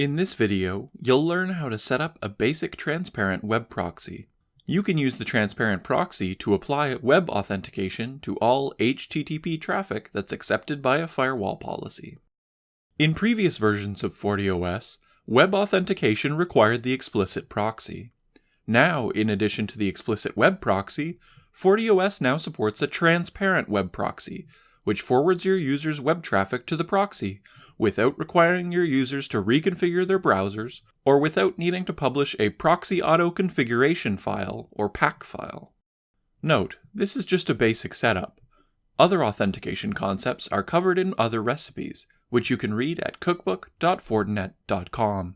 In this video, you'll learn how to set up a basic transparent web proxy. You can use the transparent proxy to apply web authentication to all HTTP traffic that's accepted by a firewall policy. In previous versions of FortiOS, web authentication required the explicit proxy. Now, in addition to the explicit web proxy, FortiOS now supports a transparent web proxy, which forwards your users' web traffic to the proxy, without requiring your users to reconfigure their browsers, or without needing to publish a proxy auto configuration file, or PAC file. Note, this is just a basic setup. Other authentication concepts are covered in other recipes, which you can read at cookbook.fortinet.com.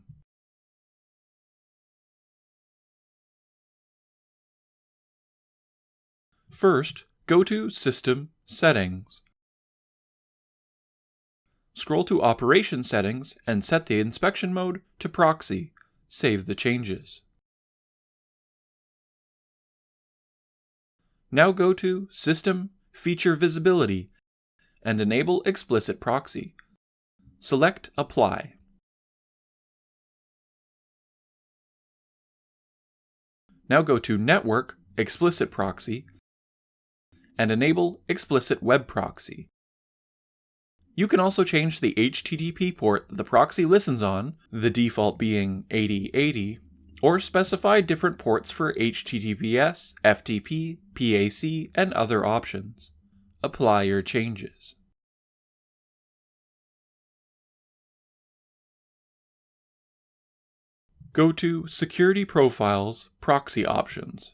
First, go to System Settings. Scroll to Operation Settings and set the inspection mode to Proxy. Save the changes. Now go to System Feature Visibility and enable Explicit Proxy. Select Apply. Now go to Network Explicit Proxy and enable Explicit Web Proxy. You can also change the HTTP port that the proxy listens on, the default being 8080, or specify different ports for HTTPS, FTP, PAC, and other options. Apply your changes. Go to Security Profiles, Proxy Options.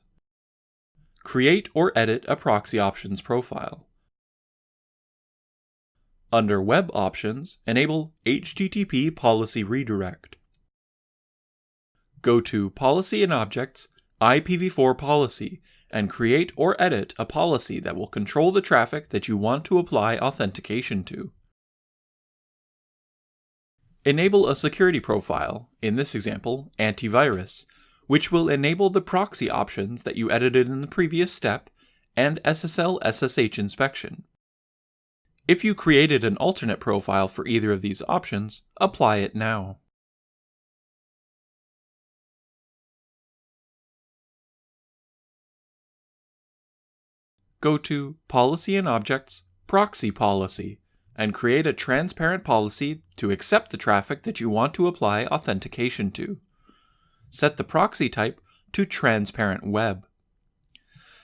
Create or edit a proxy options profile. Under Web Options, enable HTTP Policy Redirect. Go to Policy and Objects, IPv4 Policy, and create or edit a policy that will control the traffic that you want to apply authentication to. Enable a security profile, in this example, antivirus, which will enable the proxy options that you edited in the previous step, and SSL SSH inspection. If you created an alternate profile for either of these options, apply it now. Go to Policy and Objects, Proxy Policy, and create a transparent policy to accept the traffic that you want to apply authentication to. Set the proxy type to Transparent Web.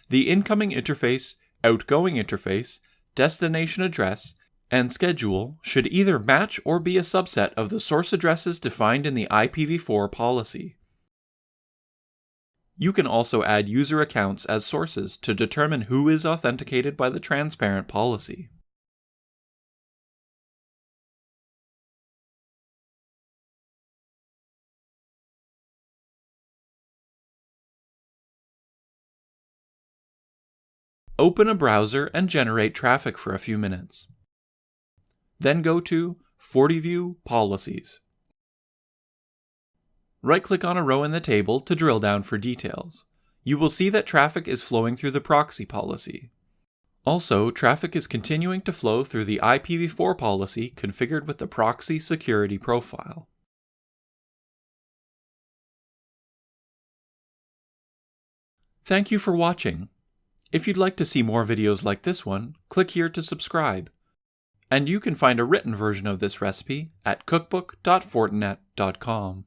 The incoming interface, outgoing interface, destination address, and schedule should either match or be a subset of the source addresses defined in the IPv4 policy. You can also add user accounts as sources to determine who is authenticated by the transparent policy. Open a browser and generate traffic for a few minutes. Then go to FortiView Policies. Right-click on a row in the table to drill down for details. You will see that traffic is flowing through the proxy policy. Also, traffic is continuing to flow through the IPv4 policy configured with the proxy security profile. Thank you for watching. If you'd like to see more videos like this one, click here to subscribe. And you can find a written version of this recipe at cookbook.fortinet.com.